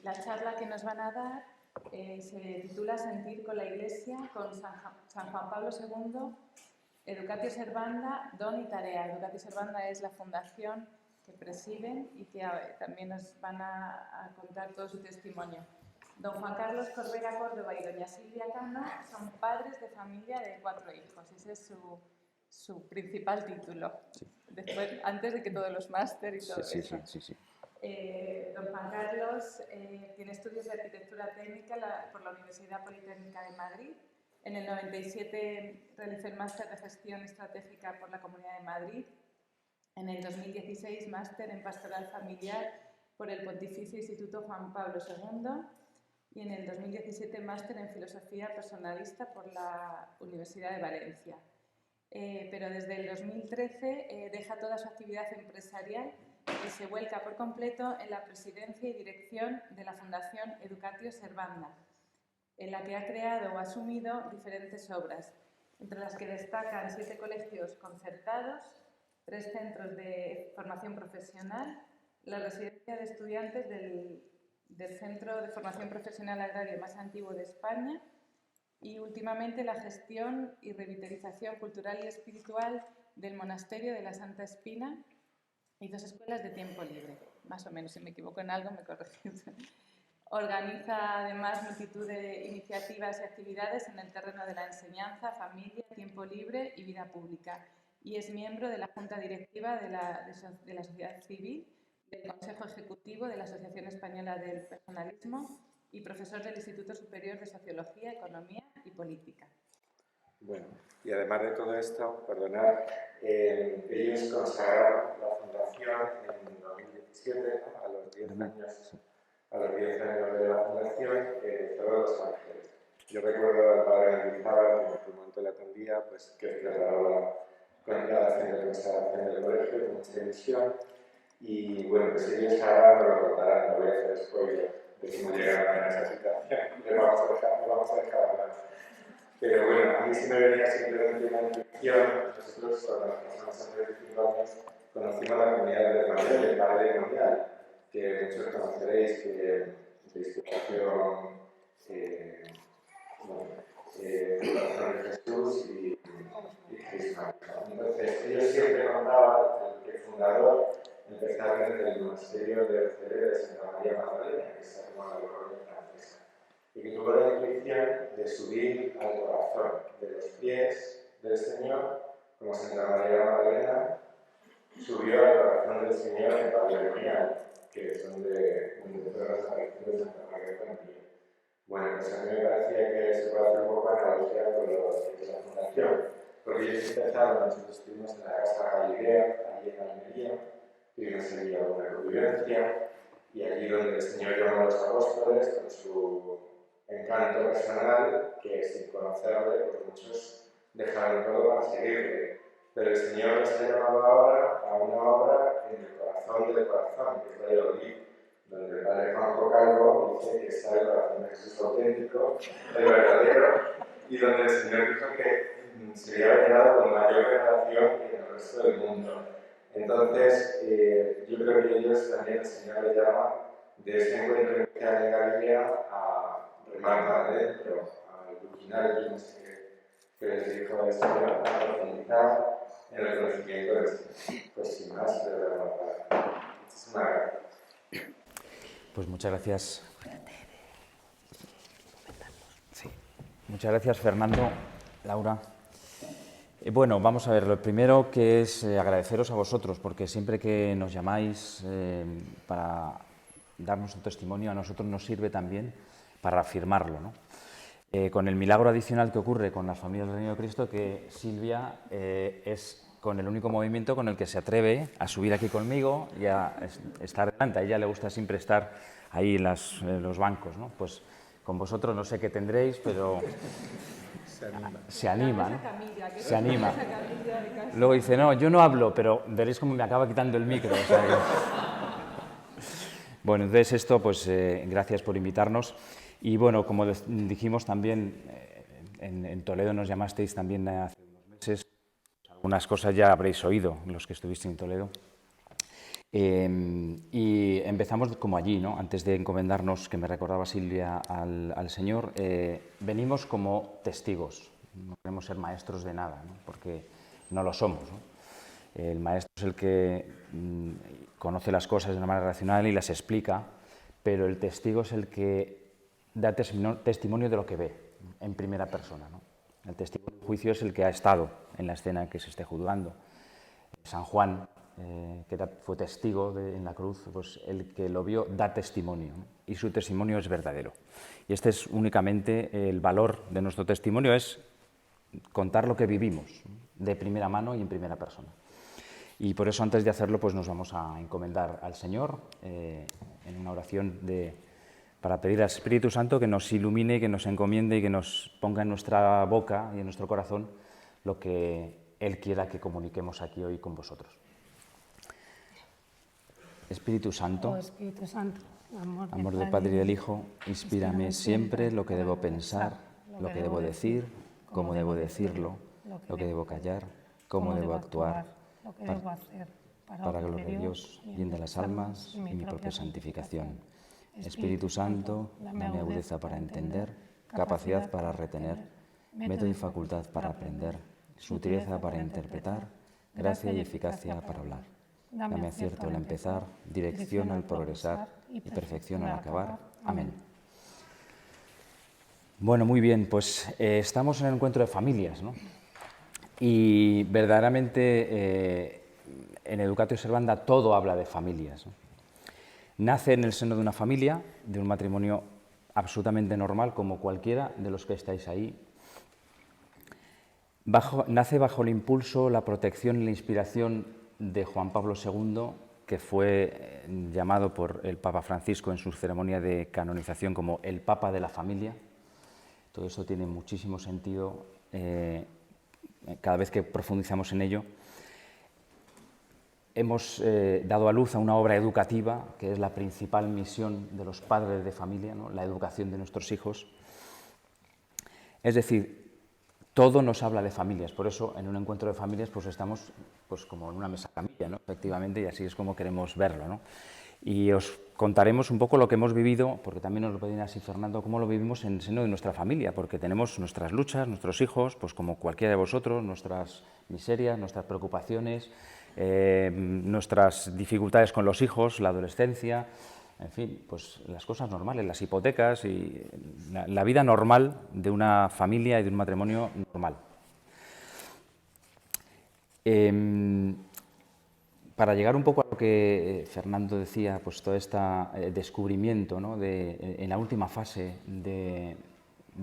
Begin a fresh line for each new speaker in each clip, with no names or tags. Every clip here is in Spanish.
La charla que nos van a dar se titula Sentir con la Iglesia, con San Juan Pablo II, Educatio Servanda, Don y Tarea. Educatio Servanda es la fundación que presiden y que también nos van a contar todo su testimonio. Don Juan Carlos Corbera Córdoba y doña Silvia Cano son padres de familia de 4 hijos. Ese es su principal título, después, antes de que todos los máster y todo eso.
Sí.
Don Juan Carlos tiene estudios de arquitectura técnica por la Universidad Politécnica de Madrid. En el 97 realizó el máster de gestión estratégica por la Comunidad de Madrid. En el 2016 máster en pastoral familiar por el Pontificio Instituto Juan Pablo II. Y en el 2017 máster en filosofía personalista por la Universidad de Valencia. Pero desde el 2013 deja toda su actividad empresarial y se vuelca por completo en la presidencia y dirección de la Fundación Educatio Servanda, en la que ha creado o asumido diferentes obras, entre las que destacan 7 colegios concertados, 3 centros de formación profesional, la residencia de estudiantes del Centro de Formación Profesional Agraria más antiguo de España y últimamente la gestión y revitalización cultural y espiritual del Monasterio de la Santa Espina y 2 escuelas de tiempo libre. Más o menos, si me equivoco en algo me corregís. Organiza además multitud de iniciativas y actividades en el terreno de la enseñanza, familia, tiempo libre y vida pública. Y es miembro de la Junta Directiva de la Sociedad Civil, del Consejo Ejecutivo de la Asociación Española del Personalismo y profesor del Instituto Superior de Sociología, Economía y Política.
Bueno, y además de todo esto, perdonad, ellos consagraron la fundación en 2017, a los 10 años de la fundación, Cerro los Ángeles. Yo recuerdo al padre Mendizábal, que en aquel momento le atendía, pues, que celebraba con la consagración del colegio, con mucha ilusión. Y bueno, pues ellos ahora me lo contarán, no voy a hacer spoiler de cómo llegaron a esa situación, le vamos a dejar hablar. Pero bueno, a mí sí me venía simplemente una intuición. Nosotros, cuando nos pasamos a 35 años, conocimos la comunidad de Manuel, el padre de Manuel, que muchos conoceréis, que de inspiración Corazón de Jesús y Crisma. Entonces, ellos siempre contaban que el fundador empezaron en el monasterio de Cere de Santa María Magdalena, que está como la Borgoña francesa, y que tuvo la intuición de subir al corazón de los pies del Señor, como Santa María Magdalena subió al corazón del Señor en Pablo, que es donde fueron las apariciones de Santa María Magdalena. Bueno, pues a mí me parecía que se puede hacer un poco analogía con lo que es la fundación, porque ellos empezaron, nosotros estuvimos en la Casa Galilea, allí en Almería, tuvimos allí alguna convivencia, y allí donde el Señor llamó a los apóstoles con su encanto personal, que sin conocerle, pues muchos dejaron todo para seguirle. Pero el Señor les ha llamado ahora a una obra en el corazón del corazón, que es Valladolid, donde el padre Juanjo Calvo dice que está el corazón de Jesús auténtico, el verdadero, y donde el Señor dijo que se había llenado con mayor relación que en el resto del mundo. Entonces, yo creo que ellos también, el Señor les llama de ese encuentro inicial en Galilea a remar para adentro, al original, yo no sé qué les dijo el Señor, a profundizar en el conocimiento del Señor. Pues sin más, de verdad, muchísimas gracias.
Pues muchas gracias. Sí. Muchas gracias, Fernando, Laura. Bueno, vamos a ver, lo primero que es agradeceros a vosotros, porque siempre que nos llamáis para darnos un testimonio, a nosotros nos sirve también para afirmarlo, ¿no? Con el milagro adicional que ocurre con las familias del Reino de Cristo, que Silvia es con el único movimiento con el que se atreve a subir aquí conmigo y a estar delante. A ella le gusta siempre estar ahí en los bancos, ¿no? Pues con vosotros no sé qué tendréis, pero se anima, ¿no? Se anima. Luego dice, no, yo no hablo, pero veréis cómo me acaba quitando el micro. O sea que... Bueno, entonces esto, pues gracias por invitarnos. Y bueno, como dijimos también, en Toledo nos llamasteis también hace unos meses. Algunas cosas ya habréis oído, los que estuvisteis en Toledo. Y empezamos como allí, ¿no? Antes de encomendarnos, que me recordaba Silvia, al Señor, venimos como testigos, no queremos ser maestros de nada, ¿no? Porque no lo somos, ¿no? El maestro es el que conoce las cosas de una manera racional y las explica, pero el testigo es el que da testimonio de lo que ve en primera persona, ¿no? El testigo del juicio es el que ha estado en la escena en que se esté juzgando. San Juan, que fue testigo en la cruz, pues el que lo vio da testimonio, ¿no? Y su testimonio es verdadero. Y este es únicamente el valor de nuestro testimonio, es contar lo que vivimos, ¿no? De primera mano y en primera persona. Y por eso, antes de hacerlo, pues nos vamos a encomendar al Señor en una oración para pedir al Espíritu Santo que nos ilumine, que nos encomiende y que nos ponga en nuestra boca y en nuestro corazón lo que Él quiera que comuniquemos aquí hoy con vosotros. Espíritu Santo,
Espíritu Santo,
amor del Padre y del Hijo, inspírame siempre lo que debo pensar, lo que debo decir, cómo debo decirlo, lo que debo callar, cómo debo actuar,
lo que debo hacer
para gloria de Dios, bien de las almas y mi propia santificación. Espíritu Santo, dame agudeza para entender, capacidad para retener, método y facultad para aprender, sutileza para interpretar, gracia y eficacia para hablar. Dame acierto al empezar, dirección al progresar y perfección al acabar. Amén. Bueno, muy bien, pues estamos en el encuentro de familias, ¿no? Y verdaderamente en Educatio Servanda todo habla de familias, ¿no? Nace en el seno de una familia, de un matrimonio absolutamente normal, como cualquiera de los que estáis ahí. Nace bajo el impulso, la protección y la inspiración de Juan Pablo II, que fue llamado por el Papa Francisco en su ceremonia de canonización como el Papa de la familia. Todo eso tiene muchísimo sentido cada vez que profundizamos en ello. Hemos dado a luz a una obra educativa, que es la principal misión de los padres de familia, ¿no? La educación de nuestros hijos. Es decir, todo nos habla de familias, por eso en un encuentro de familias pues estamos pues, como en una mesa camilla, ¿no? Efectivamente, y así es como queremos verlo, ¿no? Y os contaremos un poco lo que hemos vivido, porque también nos lo pedían así Fernando, cómo lo vivimos en el seno de nuestra familia, porque tenemos nuestras luchas, nuestros hijos, pues como cualquiera de vosotros, nuestras miserias, nuestras preocupaciones, nuestras dificultades con los hijos, la adolescencia, en fin, pues las cosas normales, las hipotecas y la vida normal de una familia y de un matrimonio normal. Para llegar un poco a lo que Fernando decía, pues todo este descubrimiento, ¿no? En la última fase de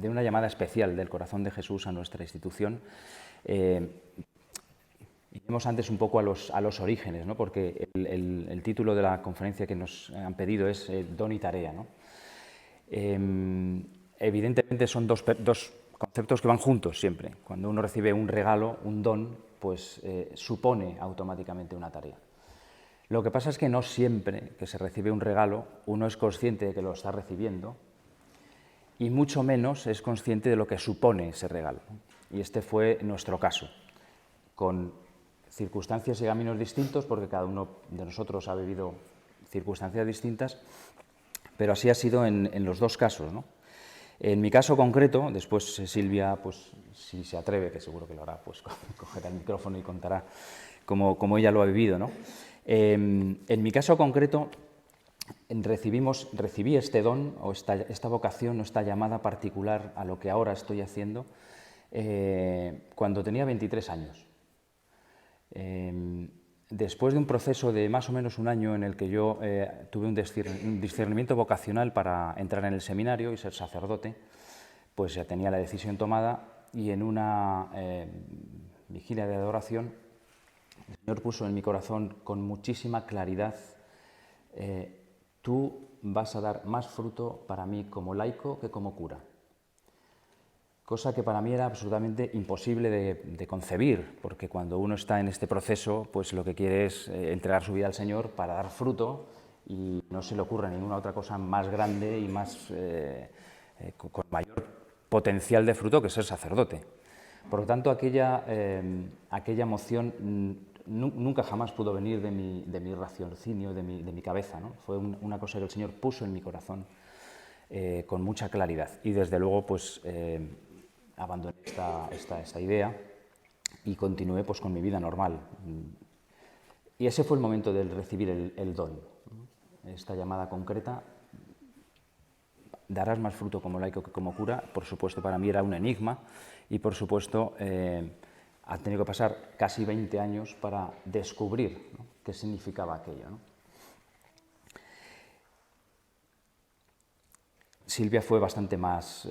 una llamada especial del corazón de Jesús a nuestra institución, iremos antes un poco a los orígenes, ¿no? Porque el título de la conferencia que nos han pedido es Don y Tarea, ¿no? Evidentemente son dos conceptos que van juntos siempre. Cuando uno recibe un regalo, un don, pues supone automáticamente una tarea. Lo que pasa es que no siempre que se recibe un regalo uno es consciente de que lo está recibiendo y mucho menos es consciente de lo que supone ese regalo. Y este fue nuestro caso, con circunstancias y caminos distintos, porque cada uno de nosotros ha vivido circunstancias distintas, pero así ha sido en los dos casos, ¿no? En mi caso concreto, después Silvia, pues si se atreve, que seguro que lo hará, pues cogerá el micrófono y contará cómo ella lo ha vivido, ¿no? En mi caso concreto, recibí este don, o esta vocación, o esta llamada particular a lo que ahora estoy haciendo, cuando tenía 23 años. Después de un proceso de más o menos un año en el que yo tuve un discernimiento vocacional para entrar en el seminario y ser sacerdote, pues ya tenía la decisión tomada y en una vigilia de adoración el Señor puso en mi corazón con muchísima claridad: tú vas a dar más fruto para mí como laico que como cura. Cosa que para mí era absolutamente imposible de concebir, porque cuando uno está en este proceso, pues lo que quiere es entregar su vida al Señor para dar fruto y no se le ocurre ninguna otra cosa más grande y más con mayor potencial de fruto que ser sacerdote. Por lo tanto, aquella moción nunca jamás pudo venir de mi raciocinio, de mi cabeza, ¿no? Fue una cosa que el Señor puso en mi corazón con mucha claridad. Y desde luego pues abandoné esta idea y continué pues con mi vida normal. Y ese fue el momento de recibir el don, ¿no? Esta llamada concreta: darás más fruto como laico que como cura. Por supuesto, para mí era un enigma y, por supuesto, ha tenido que pasar casi 20 años para descubrir, ¿no?, qué significaba aquello, ¿no? Silvia fue bastante más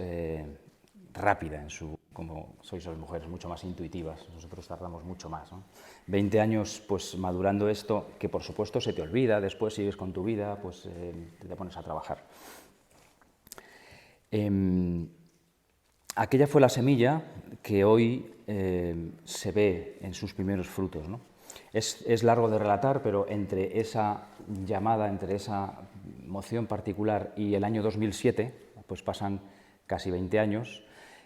rápida en como sois las mujeres, mucho más intuitivas. Nosotros tardamos mucho más, ¿no? 20 años pues madurando esto, que por supuesto se te olvida, después sigues con tu vida, pues te pones a trabajar. Aquella fue la semilla que hoy se ve en sus primeros frutos, ¿no? Es largo de relatar, pero entre esa llamada, entre esa moción particular y el año 2007, pues pasan casi 20 años,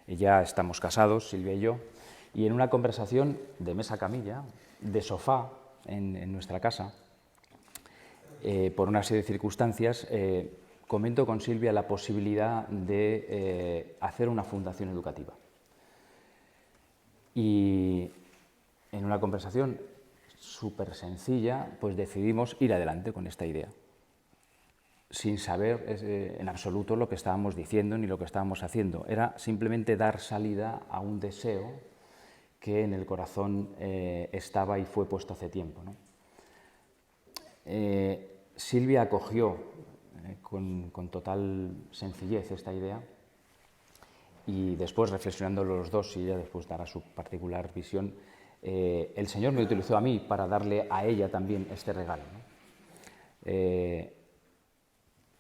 ya estamos casados, Silvia y yo, y en una conversación de mesa-camilla, de sofá en nuestra casa, por una serie de circunstancias, comento con Silvia la posibilidad de hacer una fundación educativa. Y en una conversación súper sencilla, pues decidimos ir adelante con esta idea, sin saber en absoluto lo que estábamos diciendo ni lo que estábamos haciendo. Era simplemente dar salida a un deseo que en el corazón estaba y fue puesto hace tiempo, ¿no? Silvia acogió con total sencillez esta idea y después, reflexionando los dos, y ella después dará su particular visión, el Señor me utilizó a mí para darle a ella también este regalo, ¿no?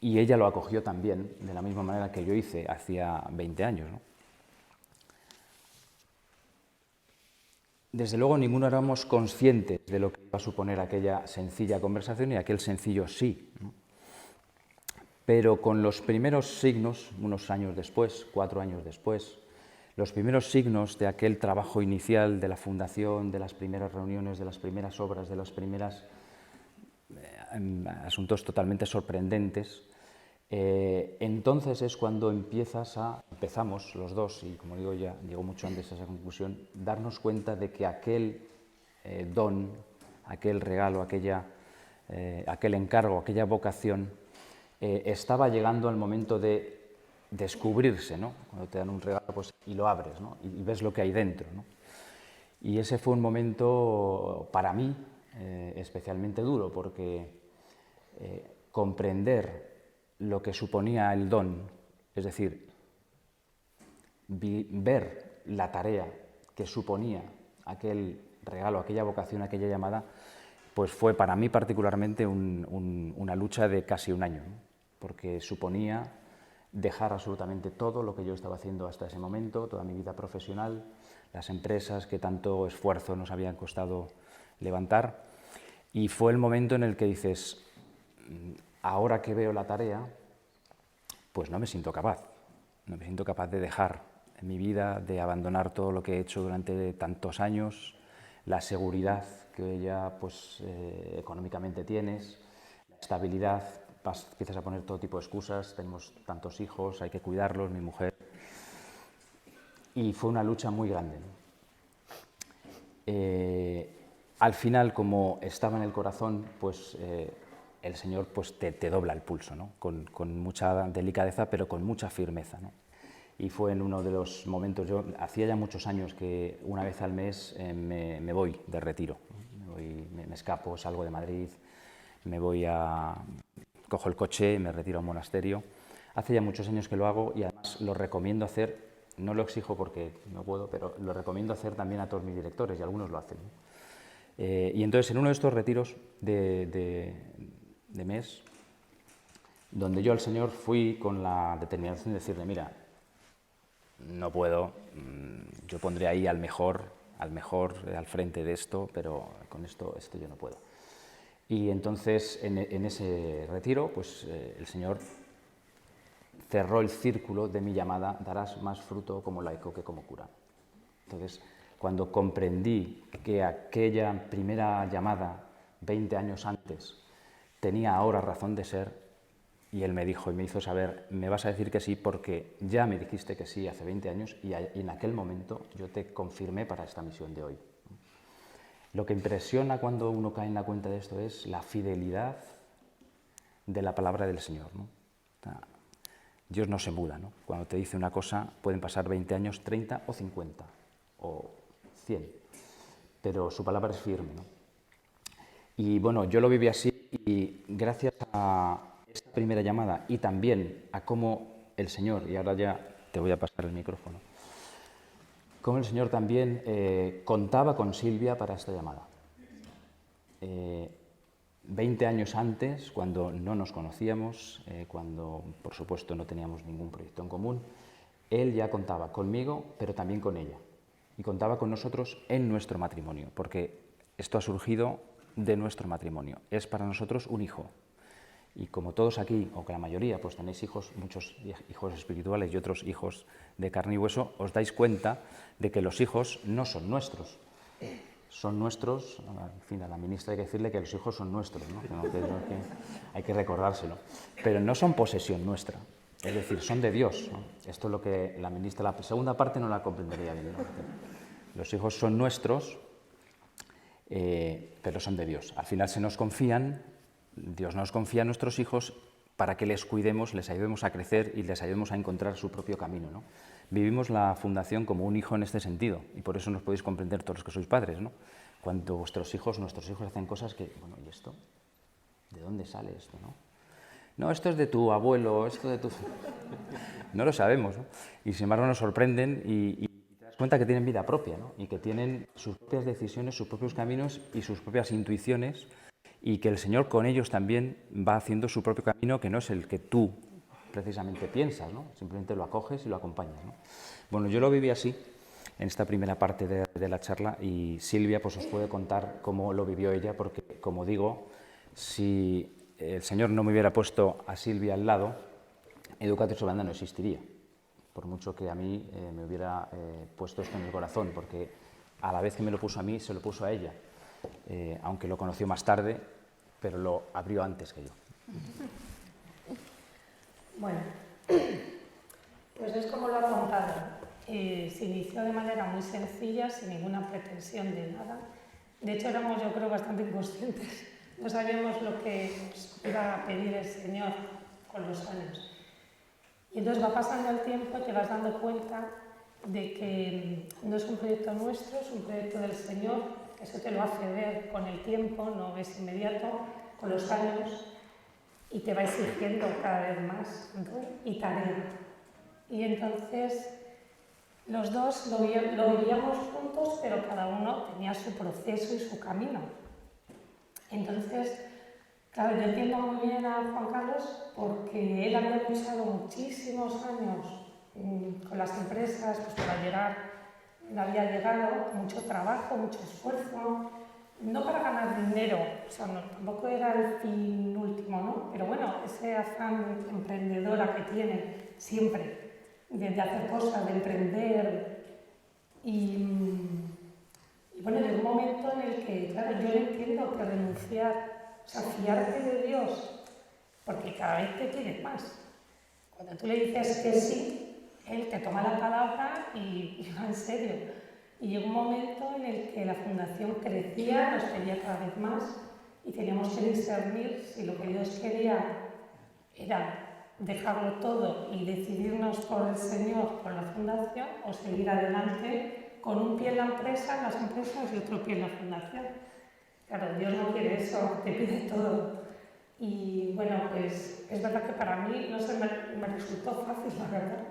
Y ella lo acogió también de la misma manera que yo hice hacía 20 años, ¿no? Desde luego ninguno éramos conscientes de lo que iba a suponer aquella sencilla conversación y aquel sencillo sí, ¿no? Pero con los primeros signos, unos años después, 4 años después, los primeros signos de aquel trabajo inicial de la fundación, de las primeras reuniones, de las primeras obras, de los primeros asuntos totalmente sorprendentes, entonces es cuando empezamos los dos, y como digo ya, llegó mucho antes a esa conclusión, darnos cuenta de que aquel don, aquel regalo, aquel encargo, aquella vocación, estaba llegando al momento de descubrirse, ¿no? Cuando te dan un regalo pues, y lo abres, ¿no? Y ves lo que hay dentro, ¿no? Y ese fue un momento para mí especialmente duro, porque comprender lo que suponía el don, es decir, ver la tarea que suponía aquel regalo, aquella vocación, aquella llamada, pues fue para mí particularmente una lucha de casi un año, ¿no? Porque suponía dejar absolutamente todo lo que yo estaba haciendo hasta ese momento, toda mi vida profesional, las empresas que tanto esfuerzo nos habían costado levantar, y fue el momento en el que dices, ahora que veo la tarea, pues no me siento capaz de dejar mi vida, de abandonar todo lo que he hecho durante tantos años, la seguridad que ya pues, económicamente tienes, la estabilidad, empiezas a poner todo tipo de excusas, tenemos tantos hijos, hay que cuidarlos, mi mujer, y fue una lucha muy grande, ¿no? Al final, como estaba en el corazón, pues el Señor pues, te dobla el pulso, ¿no? Con mucha delicadeza, pero con mucha firmeza, ¿no? Y fue en uno de los momentos, yo hacía ya muchos años que una vez al mes me voy de retiro, ¿no? Me escapo, salgo de Madrid, cojo el coche y me retiro a un monasterio. Hace ya muchos años que lo hago y además lo recomiendo hacer, no lo exijo porque no puedo, pero lo recomiendo hacer también a todos mis directores y algunos lo hacen, ¿no? Y entonces en uno de estos retiros de mes, donde yo al Señor fui con la determinación de decirle, mira, no puedo, yo pondré ahí al mejor al frente de esto, pero con esto yo no puedo. Y entonces en ese retiro, pues el Señor cerró el círculo de mi llamada, darás más fruto como laico que como cura. Entonces cuando comprendí que aquella primera llamada, 20 años antes, tenía ahora razón de ser, y él me dijo y me hizo saber, me vas a decir que sí porque ya me dijiste que sí hace 20 años y en aquel momento yo te confirmé para esta misión de hoy. Lo que impresiona cuando uno cae en la cuenta de esto es la fidelidad de la palabra del Señor, ¿no? Dios no se muda, ¿no? Cuando te dice una cosa pueden pasar 20 años, 30 o 50 o 100, pero su palabra es firme, ¿no? Y bueno, yo lo viví así y gracias a esta primera llamada y también a cómo el Señor, y ahora ya te voy a pasar el micrófono, cómo el Señor también contaba con Silvia para esta llamada. 20 años antes, cuando no nos conocíamos, cuando por supuesto no teníamos ningún proyecto en común, Él ya contaba conmigo, pero también con ella. Y contaba con nosotros en nuestro matrimonio, porque esto ha surgido de nuestro matrimonio. Es para nosotros un hijo. Y como todos aquí, o que la mayoría, pues tenéis hijos, muchos hijos espirituales y otros hijos de carne y hueso, os dais cuenta de que los hijos no son nuestros. Son nuestros, en fin, a la ministra hay que decirle que los hijos son nuestros, ¿no? Que hay que recordárselo. Pero no son posesión nuestra, es decir, son de Dios, ¿no? Esto es lo que la ministra, la segunda parte no la comprendería bien, ¿no? Los hijos son nuestros, pero son de Dios. Al final se nos confían, Dios nos confía a nuestros hijos para que les cuidemos, les ayudemos a crecer y les ayudemos a encontrar su propio camino, ¿no? Vivimos la fundación como un hijo en este sentido y por eso nos podéis comprender todos los que sois padres, ¿no? Cuando nuestros hijos hacen cosas que, bueno, ¿y esto? ¿De dónde sale esto, no? No, esto es de tu abuelo, esto de tu... No lo sabemos, ¿no? Y sin embargo nos sorprenden y te das cuenta que tienen vida propia, ¿no? Y que tienen sus propias decisiones, sus propios caminos y sus propias intuiciones y que el Señor con ellos también va haciendo su propio camino, que no es el que tú precisamente piensas, ¿no? Simplemente lo acoges y lo acompañas, ¿no? Bueno, yo lo viví así en esta primera parte de la charla y Silvia pues os puede contar cómo lo vivió ella, porque como digo, si el Señor no me hubiera puesto a Silvia al lado, Educatio Banda no existiría, por mucho que a mí me hubiera puesto esto en el corazón, porque a la vez que me lo puso a mí, se lo puso a ella, aunque lo conoció más tarde, pero lo abrió antes que yo.
Bueno, pues es como lo ha contado. Se inició de manera muy sencilla, sin ninguna pretensión de nada. De hecho, éramos, yo creo, bastante inconscientes. No sabíamos lo que nos iba a pedir el Señor con los años. Y entonces va pasando el tiempo y te vas dando cuenta de que no es un proyecto nuestro, es un proyecto del Señor. Eso te lo hace ver con el tiempo, no es inmediato, con los años. Y te va exigiendo cada vez más, ¿no? Y tarea. Y entonces los dos lo vivíamos juntos, pero cada uno tenía su proceso y su camino. Entonces, claro, yo entiendo muy bien a Juan Carlos porque él había luchado muchísimos años con las empresas pues, para llegar, le había llegado mucho trabajo, mucho esfuerzo, no para ganar dinero, o sea, no, tampoco era el fin último, ¿no? Pero bueno, ese afán emprendedora que tiene siempre, de hacer cosas, de emprender. Y bueno, llegó un momento en el que, claro, yo entiendo que renunciar, o sea, fiarte de Dios, porque cada vez te pide más. Cuando tú le dices que sí, Él te toma la palabra y va en serio. Y llegó un momento en el que la fundación crecía, nos pedía cada vez más y teníamos que discernir si lo que Dios quería era dejarlo todo y decidirnos por el Señor, por la fundación, o seguir adelante con un pie en la empresa, en las empresas y otro pie en la fundación. Claro, Dios no quiere eso, te pide todo. Y bueno, pues es verdad que para mí no se me resultó fácil, la verdad,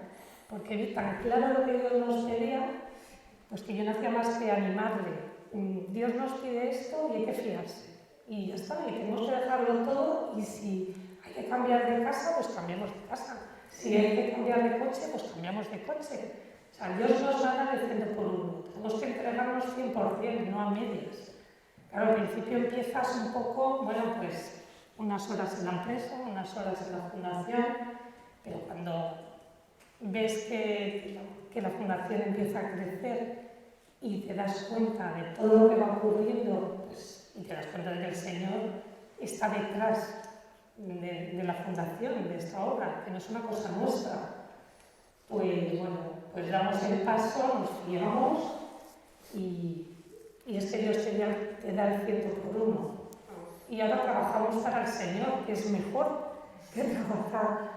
porque vi tan claro lo que Dios nos pedía, pues que yo no hacía más que animarle. Dios nos pide esto y hay que fiarse. Y ya está, y tenemos que dejarlo todo y si hay que cambiar de casa, pues cambiamos de casa. Si hay que cambiar de coche, pues cambiamos de coche. O sea, Dios nos va diciendo por uno. Tenemos que entregarnos 100%, no a medias. Claro, al principio empiezas un poco, bueno, pues unas horas en la empresa, unas horas en la fundación, pero cuando ves que la fundación empieza a crecer y te das cuenta de todo lo que va ocurriendo, pues, y te das cuenta de que el Señor está detrás de la fundación, de esta obra, que no es una cosa nuestra. Pues bueno, pues damos el paso, nos fiamos y es que Dios te da el 100 por 1. Y ahora trabajamos para el Señor, que es mejor que trabajar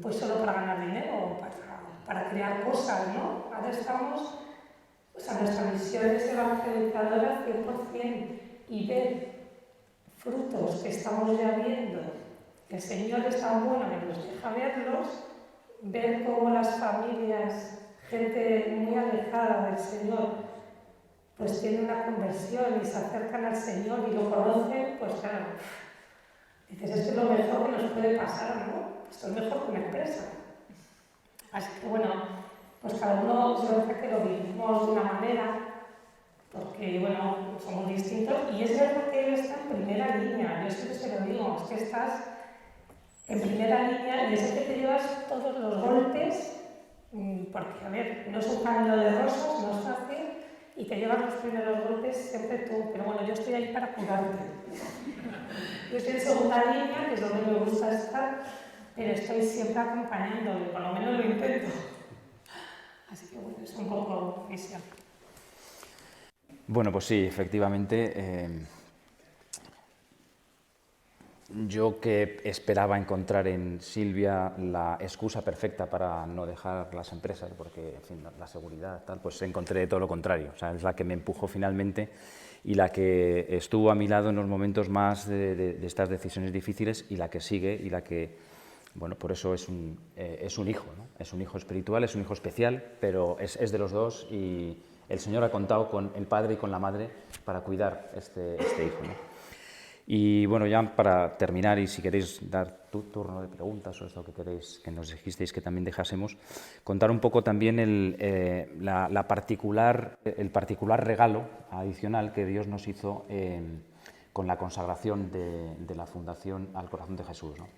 pues solo para ganar dinero o para crear cosas, ¿no? Ahora estamos, o sea, nuestra misión es evangelizadora 100% y ver frutos que estamos ya viendo, que el Señor es tan bueno que nos deja verlos, ver cómo las familias, gente muy alejada del Señor, pues tienen una conversión y se acercan al Señor y lo conocen, pues claro, dices, esto es lo mejor que nos puede pasar, ¿no? Esto es mejor que una empresa. Así que bueno, pues cada uno se ve que lo vivimos de una manera, porque bueno, somos distintos y es verdad que él está en primera línea, yo siempre se lo digo, es que estás en primera línea y es el que te llevas todos los golpes, porque a ver, no es un camino de rosas, no es fácil, y te llevas los primeros golpes siempre tú, pero bueno, yo estoy ahí para curarte. Yo estoy en segunda línea, que es donde me gusta estar, pero estoy siempre acompañándole, por lo menos lo intento. Así que bueno, es un poco misión.
Bueno, pues sí, efectivamente. Yo que esperaba encontrar en Silvia la excusa perfecta para no dejar las empresas, porque en fin, la seguridad, tal, pues encontré todo lo contrario. O sea, es la que me empujó finalmente y la que estuvo a mi lado en los momentos más de estas decisiones difíciles y la que sigue y la que, bueno, por eso es un hijo, ¿no? Es un hijo espiritual, es un hijo especial, pero es de los dos y el Señor ha contado con el padre y con la madre para cuidar este hijo, ¿no? Y bueno, ya para terminar, y si queréis dar tu turno de preguntas o esto que queréis, que nos dijisteis que también dejásemos, contar un poco también el particular regalo adicional que Dios nos hizo con la consagración de la Fundación al Corazón de Jesús, ¿no?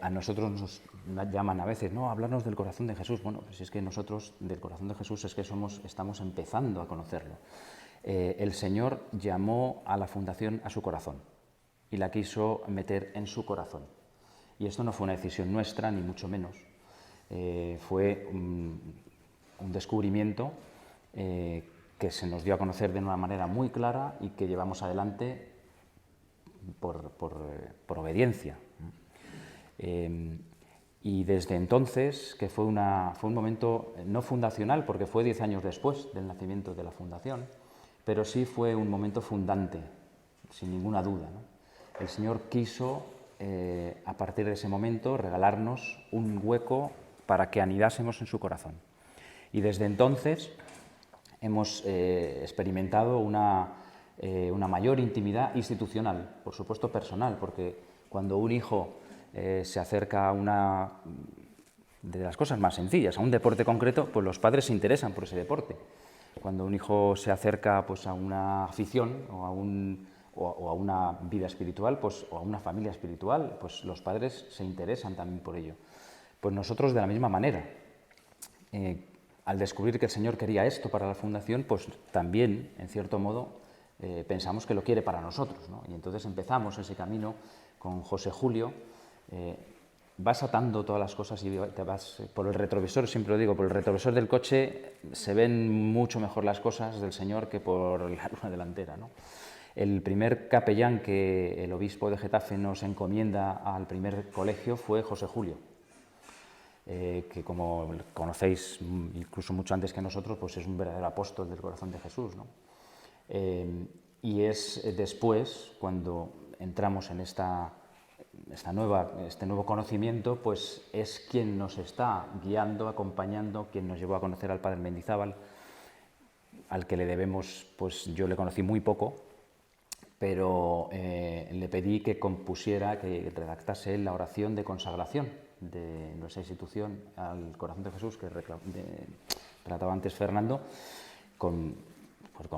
A nosotros nos llaman a veces, no, hablarnos del corazón de Jesús. Bueno, pues es que nosotros del corazón de Jesús es que estamos empezando a conocerlo. El Señor llamó a la Fundación a su corazón y la quiso meter en su corazón. Y esto no fue una decisión nuestra, ni mucho menos. Fue un descubrimiento que se nos dio a conocer de una manera muy clara y que llevamos adelante por obediencia. Y desde entonces, que fue un momento no fundacional, porque fue 10 años después del nacimiento de la Fundación, pero sí fue un momento fundante, sin ninguna duda, ¿no? El Señor quiso, a partir de ese momento, regalarnos un hueco para que anidásemos en su corazón. Y desde entonces hemos experimentado una mayor intimidad institucional, por supuesto personal, porque cuando un hijo se acerca a una de las cosas más sencillas, a un deporte concreto, pues los padres se interesan por ese deporte. Cuando un hijo se acerca pues, a una afición o a una vida espiritual, pues, o a una familia espiritual, pues los padres se interesan también por ello. Pues nosotros de la misma manera. Al descubrir que el Señor quería esto para la Fundación, pues también, en cierto modo, pensamos que lo quiere para nosotros, ¿no? Y entonces empezamos ese camino con José Julio. Vas atando todas las cosas y te vas por el retrovisor, siempre lo digo, por el retrovisor del coche se ven mucho mejor las cosas del Señor que por la luna delantera, ¿no? El primer capellán que el obispo de Getafe nos encomienda al primer colegio fue José Julio, que como conocéis incluso mucho antes que nosotros, pues es un verdadero apóstol del corazón de Jesús, ¿no? Y es después, cuando entramos en este nuevo conocimiento, pues es quien nos está guiando, acompañando, quien nos llevó a conocer al padre Mendizábal, al que le debemos, pues yo le conocí muy poco, pero le pedí que compusiera, que redactase la oración de consagración de nuestra institución al Corazón de Jesús, que relataba antes Fernando, con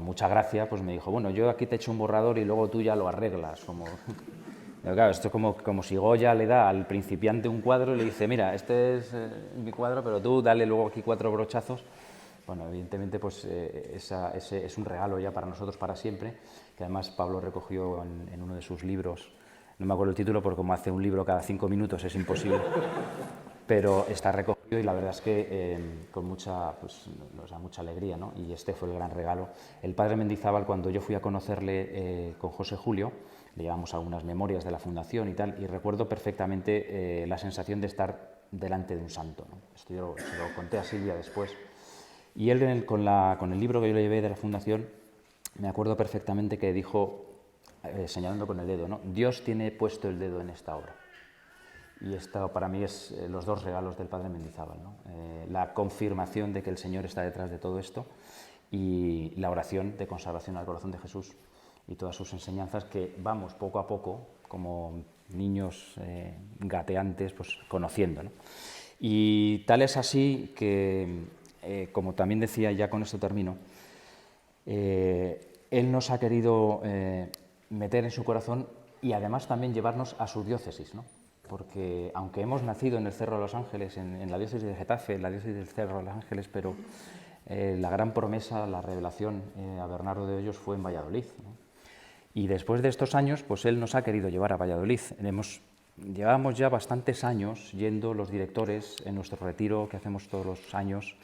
mucha gracia, pues me dijo, bueno, yo aquí te echo un borrador y luego tú ya lo arreglas, como... Pero claro, esto es como si Goya le da al principiante un cuadro y le dice, mira, este es mi cuadro, pero tú dale luego aquí 4 brochazos bueno, evidentemente pues, ese es un regalo ya para nosotros para siempre, que además Pablo recogió en uno de sus libros, no me acuerdo el título porque como hace un libro cada 5 minutos es imposible, pero está recogido y la verdad es que con mucha, pues, nos da mucha alegría, ¿no? Y este fue el gran regalo. El padre Mendizábal, cuando yo fui a conocerle con José Julio, le llevamos algunas memorias de la fundación y tal, y recuerdo perfectamente la sensación de estar delante de un santo, ¿no? Esto yo se lo conté a Silvia después. Y él con el libro que yo le llevé de la fundación, me acuerdo perfectamente que dijo, señalando con el dedo, ¿no? Dios tiene puesto el dedo en esta obra. Y esto para mí es los dos regalos del padre Mendizábal, ¿no? La confirmación de que el Señor está detrás de todo esto y la oración de consagración al corazón de Jesús y todas sus enseñanzas que vamos poco a poco, como niños gateantes, pues conociendo, ¿no? Y tal es así que, como también decía, ya con esto termino, Él nos ha querido meter en su corazón y además también llevarnos a su diócesis, ¿no? Porque aunque hemos nacido en el Cerro de los Ángeles, en la diócesis de Getafe, en la diócesis del Cerro de los Ángeles, pero la gran promesa, la revelación a Bernardo de Hoyos fue en Valladolid, ¿no? Y después de estos años, pues él nos ha querido llevar a Valladolid. Llevábamos ya bastantes años yendo los directores en nuestro retiro que hacemos todos los años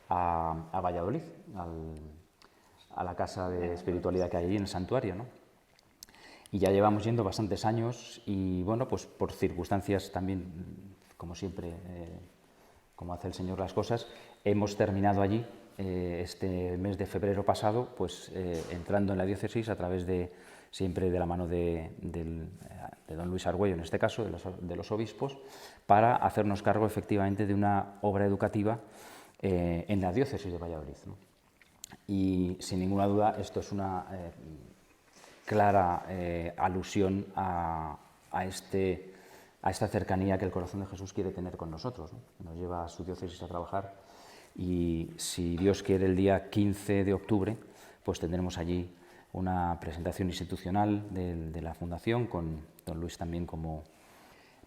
a Valladolid, a la casa de espiritualidad que hay allí en el santuario, ¿no? Y ya llevamos yendo bastantes años y, bueno, pues por circunstancias también, como siempre, como hace el Señor las cosas, hemos terminado allí este mes de febrero pasado, pues entrando en la diócesis a través de, siempre de la mano de don Luis Argüello, en este caso, de los obispos, para hacernos cargo efectivamente de una obra educativa en la diócesis de Valladolid, ¿no? Y sin ninguna duda esto es una clara alusión a esta cercanía que el corazón de Jesús quiere tener con nosotros, ¿no? Nos lleva a su diócesis a trabajar y si Dios quiere el día 15 de octubre pues tendremos allí una presentación institucional de la Fundación con don Luis también como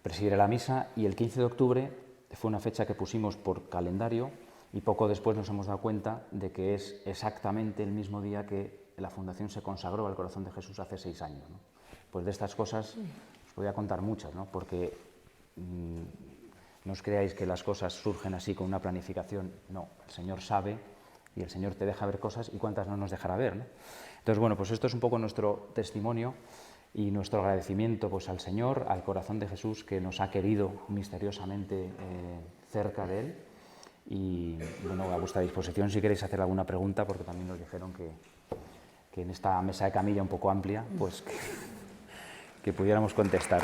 presidir la misa y el 15 de octubre fue una fecha que pusimos por calendario y poco después nos hemos dado cuenta de que es exactamente el mismo día que la Fundación se consagró al corazón de Jesús hace 6 años, ¿no? Pues de estas cosas os voy a contar muchas, ¿no? Porque no os creáis que las cosas surgen así con una planificación, no, el Señor sabe y el Señor te deja ver cosas y cuántas no nos dejará ver, ¿no? Entonces, bueno, pues esto es un poco nuestro testimonio y nuestro agradecimiento pues, al Señor, al corazón de Jesús que nos ha querido misteriosamente cerca de Él. Y bueno, a vuestra disposición si queréis hacer alguna pregunta, porque también nos dijeron que en esta mesa de camilla un poco amplia, pues que pudiéramos contestar.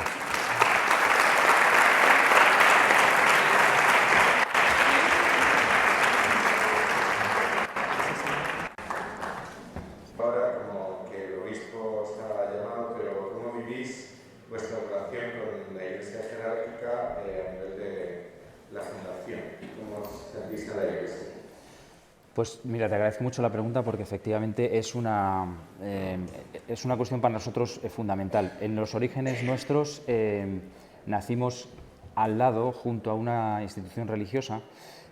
Ahora como que el obispo está llamado, pero ¿cómo vivís vuestra relación con la Iglesia jerárquica a nivel de la Fundación? ¿Cómo os sentís en la Iglesia?
Pues mira, te agradezco mucho la pregunta porque efectivamente es una cuestión para nosotros fundamental. En los orígenes nuestros nacimos al lado, junto a una institución religiosa,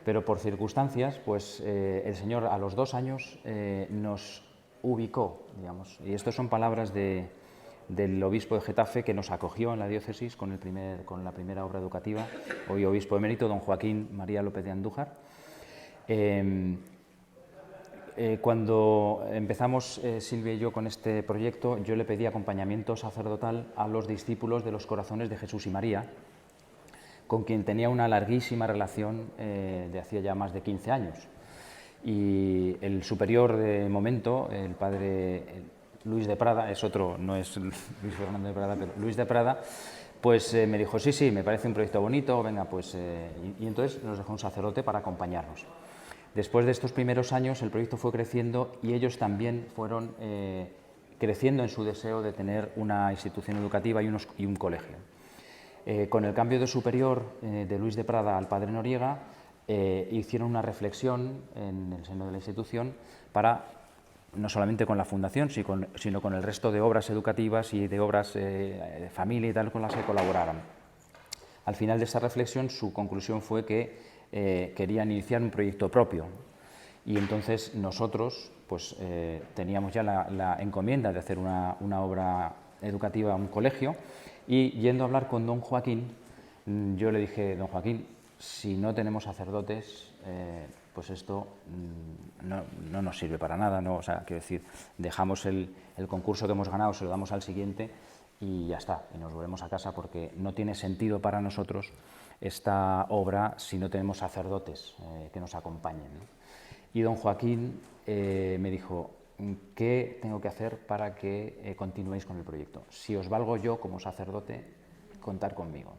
pero por circunstancias, pues el Señor a los 2 años nos ubicó, digamos. Y estas son palabras del obispo de Getafe que nos acogió en la diócesis con la primera obra educativa, hoy obispo emérito, don Joaquín María López de Andújar. Cuando empezamos Silvia y yo con este proyecto, yo le pedí acompañamiento sacerdotal a los discípulos de los Corazones de Jesús y María, con quien tenía una larguísima relación de hacía ya más de 15 años. Y el superior de momento, el padre Luis de Prada, es otro, no es Luis Fernando de Prada, pero Luis de Prada, pues me dijo, sí, me parece un proyecto bonito, venga, pues... y entonces nos dejó un sacerdote para acompañarnos. Después de estos primeros años el proyecto fue creciendo y ellos también fueron creciendo en su deseo de tener una institución educativa y un colegio. Con el cambio de superior de Luis de Prada al padre Noriega, hicieron una reflexión en el seno de la institución para, no solamente con la Fundación, sino con el resto de obras educativas y de obras de familia y tal con las que colaboraran. Al final de esa reflexión su conclusión fue que querían iniciar un proyecto propio Y entonces nosotros pues, teníamos ya la encomienda de hacer una obra educativa, un colegio, y yendo a hablar con don Joaquín, yo le dije, don Joaquín, si no tenemos sacerdotes, pues esto no nos sirve para nada, ¿no? O sea, quiero decir, dejamos el concurso que hemos ganado, se lo damos al siguiente y ya está, y nos volvemos a casa porque no tiene sentido para nosotros esta obra si no tenemos sacerdotes que nos acompañen, ¿no? Y don Joaquín me dijo, ¿qué tengo que hacer para que continuéis con el proyecto? Si os valgo yo como sacerdote, contar conmigo.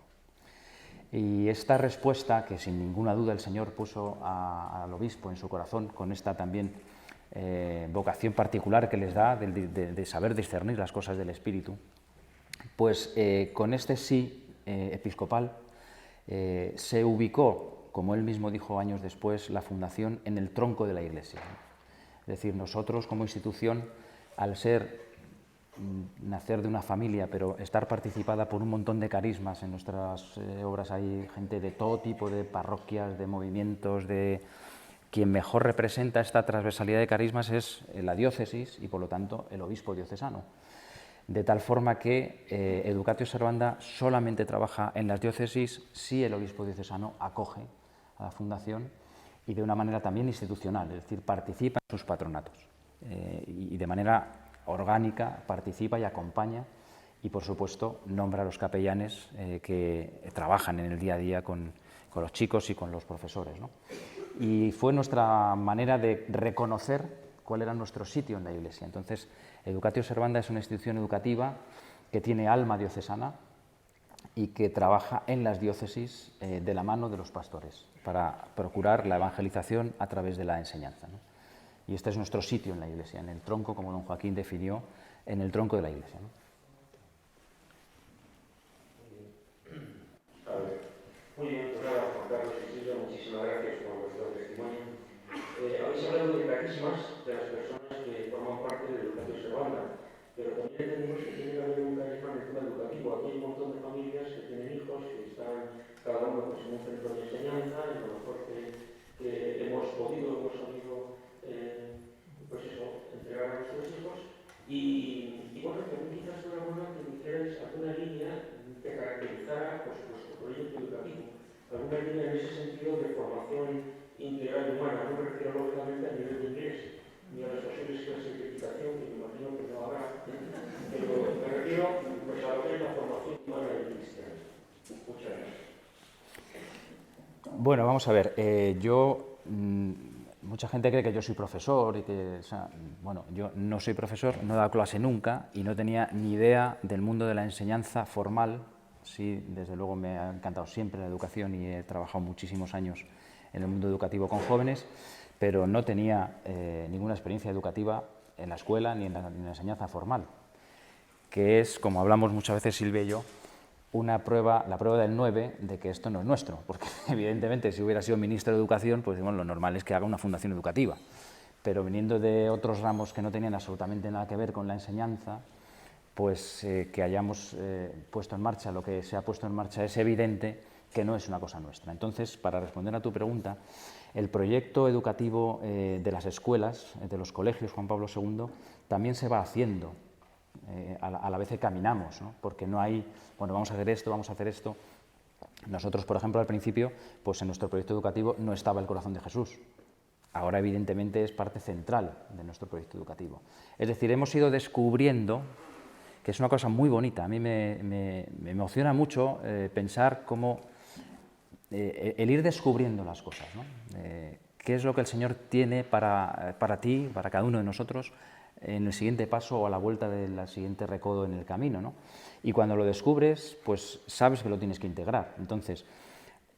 Y esta respuesta, que sin ninguna duda el Señor puso al obispo en su corazón, con esta también vocación particular que les da de saber discernir las cosas del Espíritu, pues con este sí episcopal se ubicó, como él mismo dijo años después, la fundación en el tronco de la Iglesia. Es decir, nosotros como institución, al nacer de una familia, pero estar participada por un montón de carismas, en nuestras obras hay gente de todo tipo de parroquias, de movimientos, quien mejor representa esta transversalidad de carismas es la diócesis y por lo tanto el obispo diocesano. De tal forma que Educatio Servanda solamente trabaja en las diócesis si el obispo diocesano acoge a la fundación y de una manera también institucional, es decir, participa en sus patronatos y de manera orgánica participa y acompaña y, por supuesto, nombra a los capellanes que trabajan en el día a día con los chicos y con los profesores, ¿no? Y fue nuestra manera de reconocer cuál era nuestro sitio en la Iglesia. Entonces, Educatio Servanda es una institución educativa que tiene alma diocesana y que trabaja en las diócesis de la mano de los pastores para procurar la evangelización a través de la enseñanza, ¿no? Y este es nuestro sitio en la Iglesia, en el tronco, como don Joaquín definió, en el tronco de la Iglesia, ¿no?
Muy bien, pues nada, Juan Carlos y Silvia, muchísimas gracias por vuestro testimonio. Habéis hablado de carismas de las personas que forman parte de Educatio Servanda, pero también entendemos que tiene que haber un carisma en el tema educativo. Aquí hay un montón de familias que tienen hijos, que están cada uno pues, en un centro de enseñanza, y a lo mejor que hemos sabido pues eso, entregar a nuestros hijos. Y bueno, también quizás fuera bueno que me hicierais alguna línea que caracterizara pues, vuestro proyecto educativo, alguna línea en ese sentido de formación integral humana. No me refiero lógicamente a nivel de inglés, ni a las posibles clases de equitación, que me imagino que no habrá, pero me refiero pues, a lo que es la formación humana del cristiano. Muchas gracias.
Bueno, vamos a ver, mucha gente cree que yo soy profesor y que, o sea, bueno, yo no soy profesor, no he dado clase nunca y no tenía ni idea del mundo de la enseñanza formal. Sí, desde luego me ha encantado siempre la educación y he trabajado muchísimos años en el mundo educativo con jóvenes, pero no tenía ninguna experiencia educativa en la escuela ni en la enseñanza formal, que es, como hablamos muchas veces Silvia y yo, la prueba del 9 de que esto no es nuestro, porque evidentemente si hubiera sido ministro de Educación, pues bueno, lo normal es que haga una fundación educativa, pero viniendo de otros ramos que no tenían absolutamente nada que ver con la enseñanza, pues que hayamos puesto en marcha lo que se ha puesto en marcha es evidente que no es una cosa nuestra. Entonces, para responder a tu pregunta, el proyecto educativo de las escuelas, de los colegios Juan Pablo II, también se va haciendo a la vez que caminamos, ¿no? Porque no hay, bueno, vamos a hacer esto, vamos a hacer esto. Nosotros, por ejemplo, al principio, pues en nuestro proyecto educativo no estaba el corazón de Jesús. Ahora, evidentemente, es parte central de nuestro proyecto educativo. Es decir, hemos ido descubriendo, que es una cosa muy bonita, a mí me emociona mucho pensar cómo el ir descubriendo las cosas, ¿no? ¿Qué es lo que el Señor tiene para ti, para cada uno de nosotros, en el siguiente paso o a la vuelta del siguiente recodo en el camino, ¿no? Y cuando lo descubres, pues sabes que lo tienes que integrar. Entonces,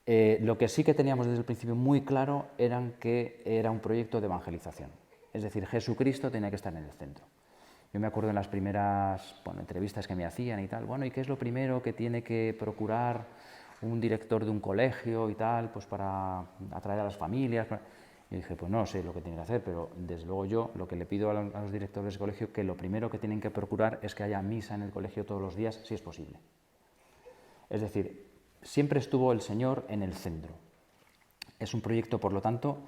lo que sí que teníamos desde el principio muy claro era que era un proyecto de evangelización. Es decir, Jesucristo tenía que estar en el centro. Yo me acuerdo en las primeras entrevistas que me hacían y tal, bueno, ¿y qué es lo primero que tiene que procurar un director de un colegio y tal, pues para atraer a las familias? Y dije, pues no sé lo que tiene que hacer, pero desde luego yo lo que le pido a los directores de colegio que lo primero que tienen que procurar es que haya misa en el colegio todos los días, si es posible. Es decir, siempre estuvo el Señor en el centro. Es un proyecto, por lo tanto,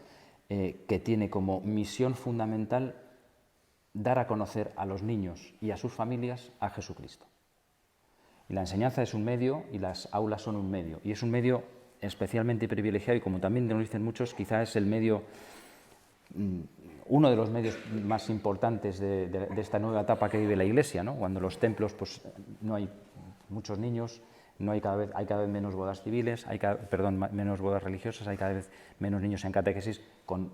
que tiene como misión fundamental dar a conocer a los niños y a sus familias a Jesucristo. Y la enseñanza es un medio y las aulas son un medio. Y es un medio especialmente privilegiado y, como también nos dicen muchos, quizás es el medio, uno de los medios más importantes de esta nueva etapa que vive la Iglesia, ¿no? Cuando los templos pues, no hay muchos niños, hay cada vez menos bodas civiles, menos bodas religiosas, hay cada vez menos niños en catequesis, con,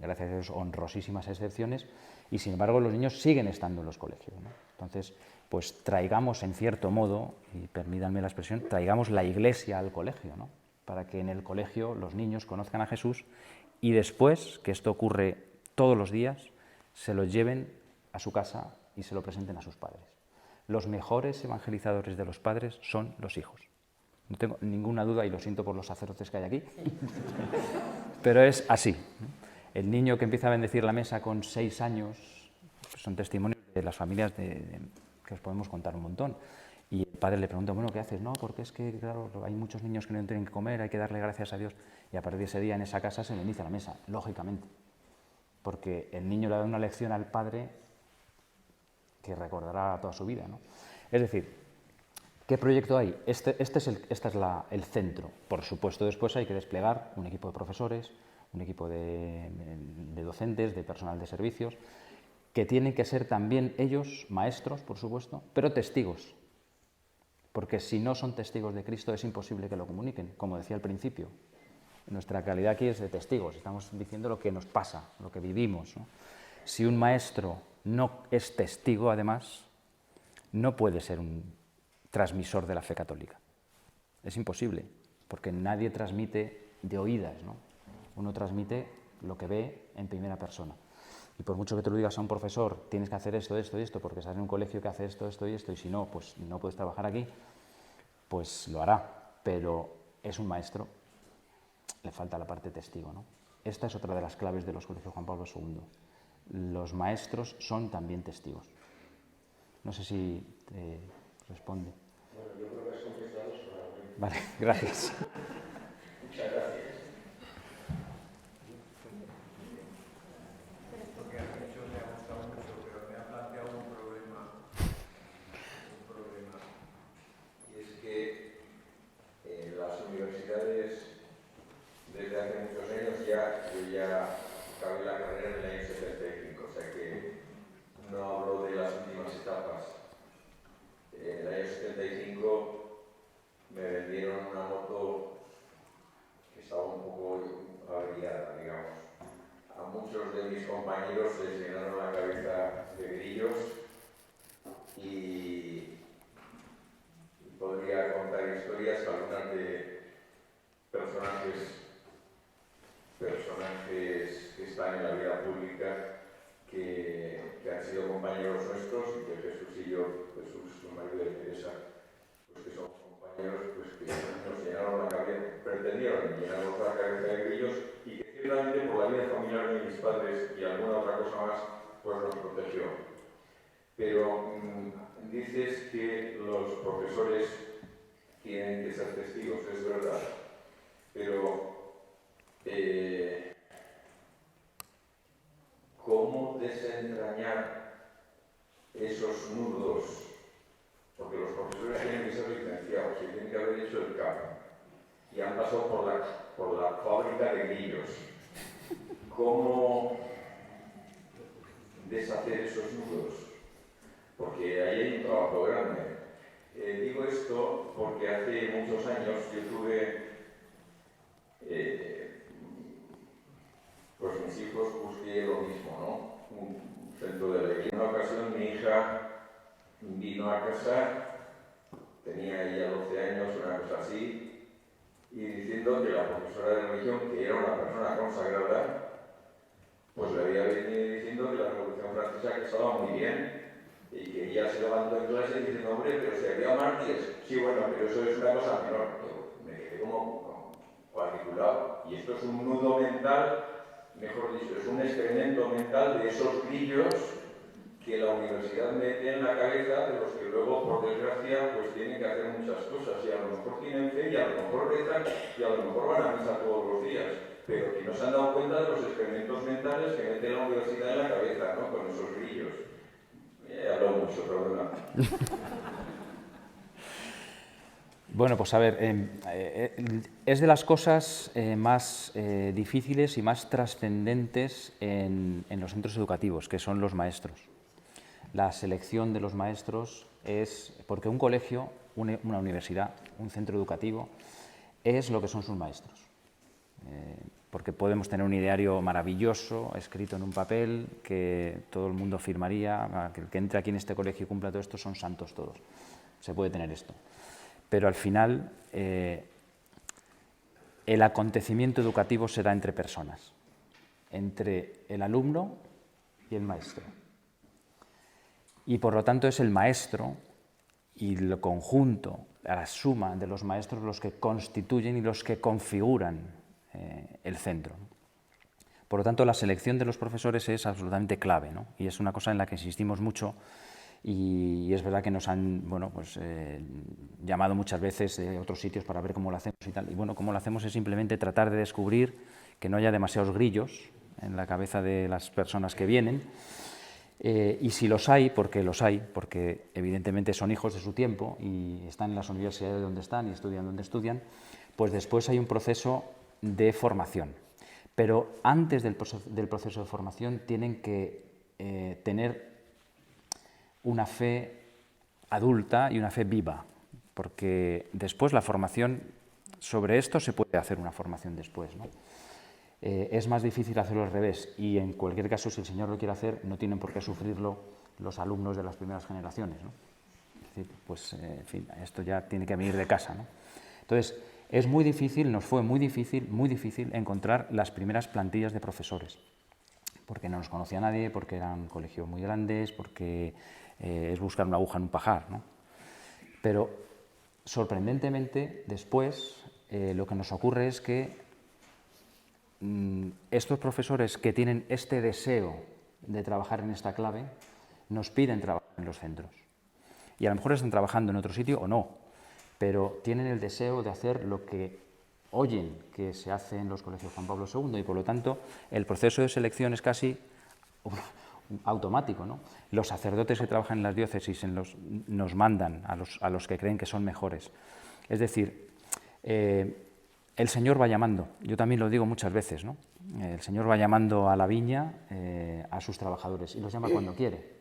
gracias a Dios, honrosísimas excepciones, y sin embargo los niños siguen estando en los colegios, ¿no? Entonces, pues traigamos en cierto modo, y permítanme la expresión, traigamos la Iglesia al colegio, ¿no? Para que en el colegio los niños conozcan a Jesús y después, que esto ocurre todos los días, se lo lleven a su casa y se lo presenten a sus padres. Los mejores evangelizadores de los padres son los hijos. No tengo ninguna duda, y lo siento por los sacerdotes que hay aquí, pero es así. El niño que empieza a bendecir la mesa con 6 años, pues son testimonios de las familias que os podemos contar un montón. Y el padre le pregunta, bueno, ¿qué haces? No, porque es que, claro, hay muchos niños que no tienen que comer, hay que darle gracias a Dios. Y a partir de ese día en esa casa se bendice la mesa, lógicamente. Porque el niño le da una lección al padre que recordará toda su vida, ¿no? Es decir, ¿qué proyecto hay? Este es el centro. Por supuesto, después hay que desplegar un equipo de profesores, un equipo de docentes, de personal de servicios, que tienen que ser también ellos maestros, por supuesto, pero testigos. Porque si no son testigos de Cristo es imposible que lo comuniquen, como decía al principio. Nuestra calidad aquí es de testigos, estamos diciendo lo que nos pasa, lo que vivimos, ¿no? Si un maestro no es testigo, además, no puede ser un transmisor de la fe católica. Es imposible, porque nadie transmite de oídas, ¿no? Uno transmite lo que ve en primera persona. Y por mucho que te lo digas a un profesor, tienes que hacer esto, esto y esto, porque estás en un colegio que hace esto, esto y esto, y si no, pues no puedes trabajar aquí, pues lo hará. Pero es un maestro, le falta la parte testigo, ¿no? Esta es otra de las claves de los colegios Juan Pablo II. Los maestros son también testigos. No sé si te responde.
Bueno, yo creo que has contestado solamente.
Vale, gracias.
Muchas gracias.
Lo que has dicho me ha gustado mucho, pero me ha planteado un problema. Y es que en las universidades, desde hace muchos años yo ya acabé la carrera en el año 75, o sea que no hablo de las últimas etapas. En el año 75 me vendieron una moto que estaba un poco averiada, digamos. A muchos de mis compañeros les llenaron la cabeza de grillos y podría contar historias, algunas de personajes que están en la vida pública, que han sido compañeros nuestros, y que Jesús y yo, Jesús, su marido de Teresa, pues que son compañeros, pues que nos llenaron la cabeza, pretendieron llenarnos la cabeza de grillos, y que ciertamente por la vida familiar de mis padres y alguna otra cosa más, pues nos protegió. Pero dices que los profesores tienen que ser testigos, es verdad, pero ¿cómo desentrañar esos nudos? Porque los profesores tienen que ser licenciados y tienen que haber hecho el CAP y han pasado por la fábrica de grillos. ¿Cómo deshacer esos nudos? Porque ahí hay un trabajo grande. Digo esto porque hace muchos años yo tuve, pues mis hijos busqué lo mismo, ¿no? Un centro de alegría. En una ocasión mi hija vino a casa, tenía ella 12 años, una cosa así, y diciendo que la profesora de religión, que era una persona consagrada, pues le había venido diciendo que la Revolución Francesa que estaba muy bien, y que ella se levantó en clase diciendo, hombre, pero si había mártires. Sí, bueno, pero eso es una cosa menor. Yo me quedé como cuadriculado. Y esto es un nudo mental, mejor dicho, es un excremento mental de esos grillos que la universidad mete en la cabeza de los que luego, por desgracia, pues tienen que hacer muchas cosas. Y a lo mejor tienen fe, y a lo mejor rezan, y a lo mejor van a misa todos los días.
pero que no se han dado cuenta de los experimentos mentales que mete la universidad en la cabeza, ¿no? Con esos grillos. He hablado mucho, perdona.
Bueno, pues a ver, es de las cosas más difíciles y más trascendentes en los centros educativos, que son los maestros. La selección de los maestros es, porque un colegio, una universidad, un centro educativo, es lo que son sus maestros. Porque podemos tener un ideario maravilloso, escrito en un papel, que todo el mundo firmaría, que el que entre aquí en este colegio y cumpla todo esto son santos todos. Se puede tener esto. Pero al final el acontecimiento educativo se da entre personas, entre el alumno y el maestro. Y por lo tanto es el maestro y el conjunto, la suma de los maestros los que constituyen y los que configuran el centro. Por lo tanto, la selección de los profesores es absolutamente clave, ¿no? Y es una cosa en la que insistimos mucho. Y es verdad que nos han llamado muchas veces de otros sitios para ver cómo lo hacemos y tal. Y bueno, cómo lo hacemos es simplemente tratar de descubrir que no haya demasiados grillos en la cabeza de las personas que vienen. Y si los hay, porque evidentemente son hijos de su tiempo y están en las universidades donde están y estudian donde estudian, pues después hay un proceso de formación. Pero antes del proceso de formación tienen que tener una fe adulta y una fe viva, porque después la formación, sobre esto se puede hacer una formación después, ¿no? Es más difícil hacerlo al revés y en cualquier caso, si el Señor lo quiere hacer, no tienen por qué sufrirlo los alumnos de las primeras generaciones, ¿no? Es decir, pues, en fin, esto ya tiene que venir de casa, ¿no? Entonces, es muy difícil, nos fue muy difícil encontrar las primeras plantillas de profesores, porque no nos conocía nadie, porque eran colegios muy grandes, porque es buscar una aguja en un pajar, ¿no? Pero sorprendentemente después lo que nos ocurre es que estos profesores que tienen este deseo de trabajar en esta clave nos piden trabajar en los centros. Y a lo mejor están trabajando en otro sitio o no, pero tienen el deseo de hacer lo que oyen que se hace en los colegios Juan Pablo II y por lo tanto el proceso de selección es casi automático, ¿no? Los sacerdotes que trabajan en las diócesis nos mandan a los que creen que son mejores. Es decir, el Señor va llamando, yo también lo digo muchas veces, ¿no? El Señor va llamando a la viña a sus trabajadores y los llama cuando quiere.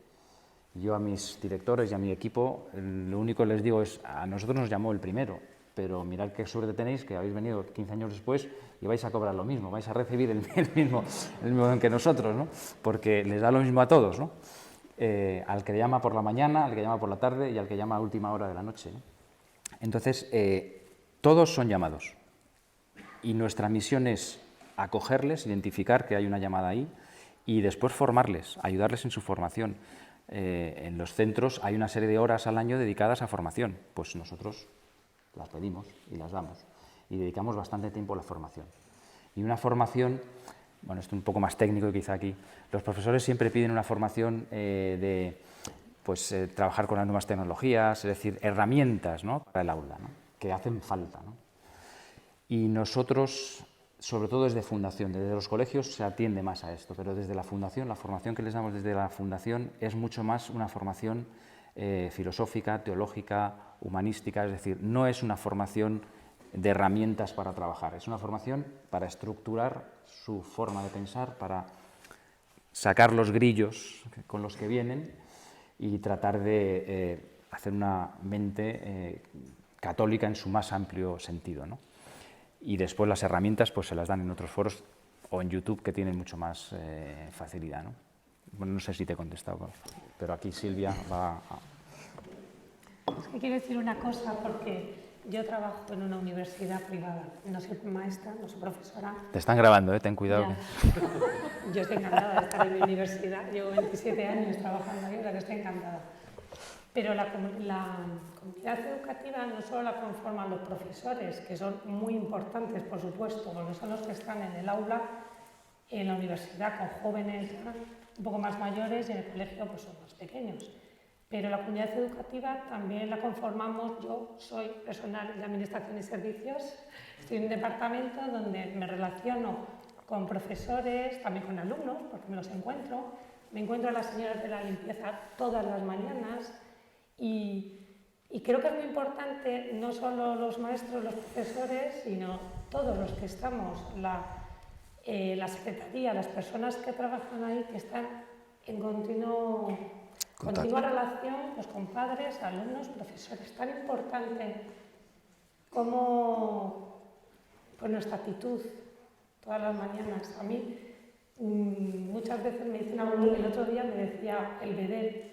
Yo a mis directores y a mi equipo lo único que les digo es, a nosotros nos llamó el primero, pero mirad qué suerte tenéis que habéis venido 15 años después y vais a cobrar lo mismo, vais a recibir el mismo don que nosotros, ¿no? Porque les da lo mismo a todos, ¿no? Al que llama por la mañana, al que llama por la tarde y al que llama a última hora de la noche, ¿no? Entonces, todos son llamados y nuestra misión es acogerles, identificar que hay una llamada ahí y después formarles, ayudarles en su formación. En los centros hay una serie de horas al año dedicadas a formación, pues nosotros las pedimos y las damos y dedicamos bastante tiempo a la formación. Y una formación, bueno, esto es un poco más técnico quizá aquí, los profesores siempre piden una formación de trabajar con las nuevas tecnologías, es decir, herramientas, ¿no?, para el aula, ¿no?, que hacen falta, ¿no? Y nosotros, sobre todo desde Fundación, desde los colegios se atiende más a esto, pero desde la Fundación, la formación que les damos desde la Fundación es mucho más una formación filosófica, teológica, humanística, es decir, no es una formación de herramientas para trabajar, es una formación para estructurar su forma de pensar, para sacar los grillos con los que vienen y tratar de hacer una mente católica en su más amplio sentido, ¿no? Y después las herramientas pues se las dan en otros foros o en YouTube que tienen mucho más facilidad, ¿no? Bueno, no sé si te he contestado, pero aquí Silvia va a...
Es que quiero decir una cosa porque yo trabajo en una universidad privada, no soy maestra, no soy profesora.
Te están grabando, ten cuidado.
Yo estoy encantada de estar en mi universidad, llevo 27 años trabajando ahí, o sea que estoy encantada. Pero la comunidad educativa no solo la conforman los profesores, que son muy importantes, por supuesto, porque son los que están en el aula, en la universidad con jóvenes un poco más mayores y en el colegio pues son más pequeños. Pero la comunidad educativa también la conformamos, yo soy personal de Administración y Servicios, estoy en un departamento donde me relaciono con profesores, también con alumnos, porque me los encuentro. Me encuentro a las señoras de la limpieza todas las mañanas y creo que es muy importante, no solo los maestros, los profesores, sino todos los que estamos, la secretaría, las personas que trabajan ahí, que están en continua relación pues, con padres, alumnos, profesores. Tan importante como pues, nuestra actitud todas las mañanas. A mí muchas veces me dicen algo, el otro día me decía el bebé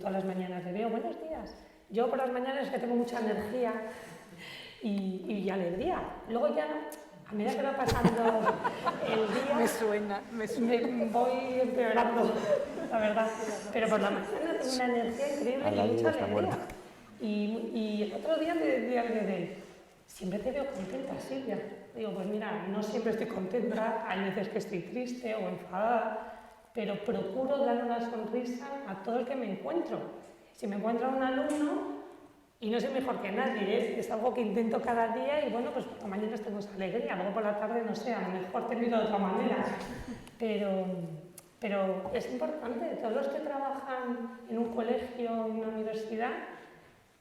todas las mañanas, le veo buenos días. Yo por las mañanas es que tengo mucha energía y alegría. Luego ya, a medida que va pasando el día,
Me suena.
voy empeorando, la verdad. Pero por la mañana tengo una energía increíble y mucha alegría. Y el otro día me decía el bebé, siempre te veo contenta, Silvia. Digo, pues mira, no siempre estoy contenta, hay veces que estoy triste o enfadada, pero procuro dar una sonrisa a todo el que me encuentro. Si me encuentro a un alumno, y no soy mejor que nadie, es algo que intento cada día y bueno, pues por la mañana tengo esa alegría, luego por la tarde no sé, a lo mejor te miro de otra manera. Pero es importante, todos los que trabajan en un colegio, en una universidad,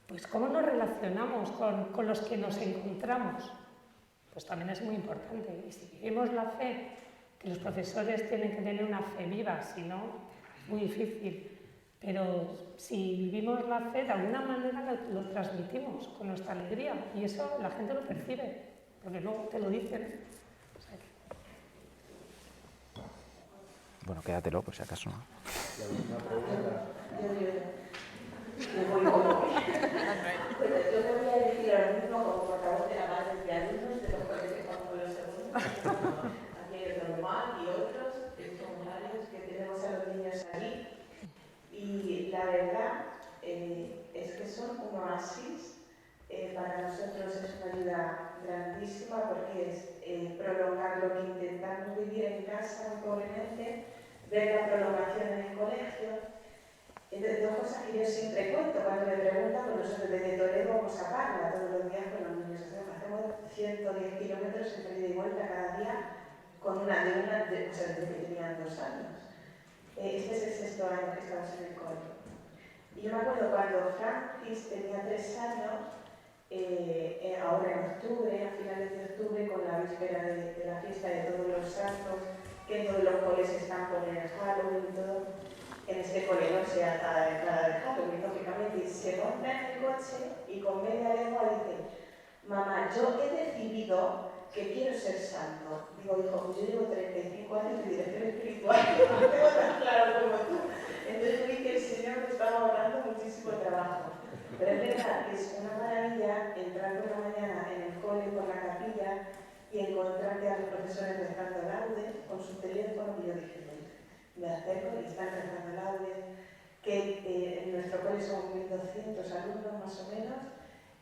pues cómo nos relacionamos con los que nos encontramos, pues también es muy importante. Y si vivimos la fe, que los profesores tienen que tener una fe viva, si no, es muy difícil. Pero si vivimos la fe, de alguna manera lo transmitimos con nuestra alegría y eso la gente lo percibe, porque luego te lo dicen. O sea que...
Bueno, quédatelo por si acaso, ¿no?
Yo te voy a decir ahora mismo como portavoz de la madre de alumnos de los colegios como los segundos, aquí es normal y otros comunales que tenemos a los niños allí. Y la verdad es que son un oasis, para nosotros es una ayuda grandísima porque es prolongar lo que intentamos vivir en casa muy pobremente, ver la prolongación en el colegio. Entonces, dos cosas que yo siempre cuento cuando me preguntan, pues nosotros desde Toledo vamos a Parla todos los días con los niños, hacemos 110 kilómetros entre ida y vuelta cada día desde que tenían 2 años. Este es el 6.º año que estamos en el cole. Y yo me acuerdo cuando Francis tenía 3 años, ahora en octubre, a finales de octubre, con la víspera de la fiesta de Todos los Santos, que en todos los coles están por el Halloween y todo, en este cole no se hace nada de Halloween, lógicamente, y se monta en el coche y con media lengua dice, mamá, yo he decidido que quiero ser santo. Digo, hijo, pues yo llevo 35 años de dirección espiritual, no tengo tan claro como tú. Entonces vi que el Señor me estaba ahorrando muchísimo trabajo. Pero es verdad que es una maravilla entrar por la mañana en el cole, por la capilla, y encontrarte a los profesores rezando laudes con su teléfono, y yo dije, me acerco y están rezando laudes, que en nuestro cole son 1.200 alumnos más o menos,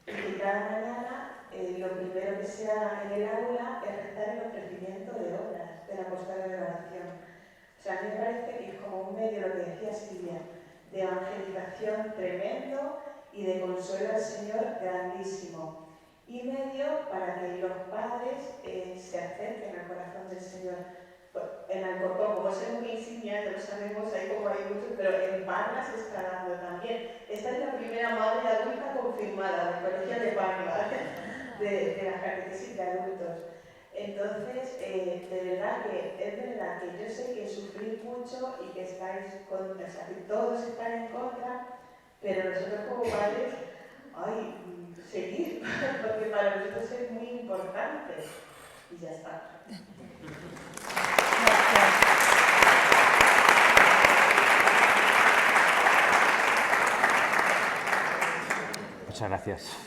y que cada mañana lo primero que se haga en el aula es rezar el ofrecimiento de obras de la postal de oración. O sea, a mí me parece que es como un medio, lo que decía Silvia, de evangelización tremendo y de consuelo al Señor grandísimo. Y medio para que los padres se acerquen al corazón del Señor. En Alcorcón, como es muy insignia, ya lo sabemos, hay como hay muchos, pero en Parla se está dando también. Esta es la primera madre adulta confirmada del Colegio de Parla, de la catequesis de adultos. Entonces, de verdad que yo sé que sufrís mucho y que estáis o sea, que todos están en contra, pero nosotros como padres, seguir, porque para nosotros es muy importante. Y ya está.
Muchas gracias.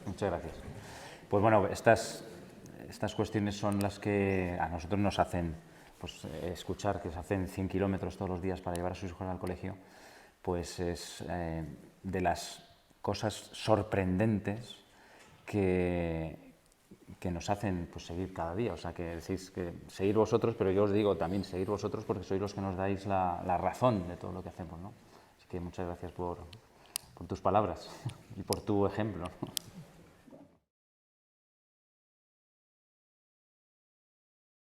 Muchas gracias. Pues bueno, estas cuestiones son las que a nosotros nos hacen pues, escuchar que se hacen 100 kilómetros todos los días para llevar a sus hijos al colegio, pues es de las cosas sorprendentes que nos hacen pues, seguir cada día. O sea, que decís que seguir vosotros, pero yo os digo también seguir vosotros porque sois los que nos dais la razón de todo lo que hacemos, ¿no? que muchas gracias por tus palabras y por tu ejemplo.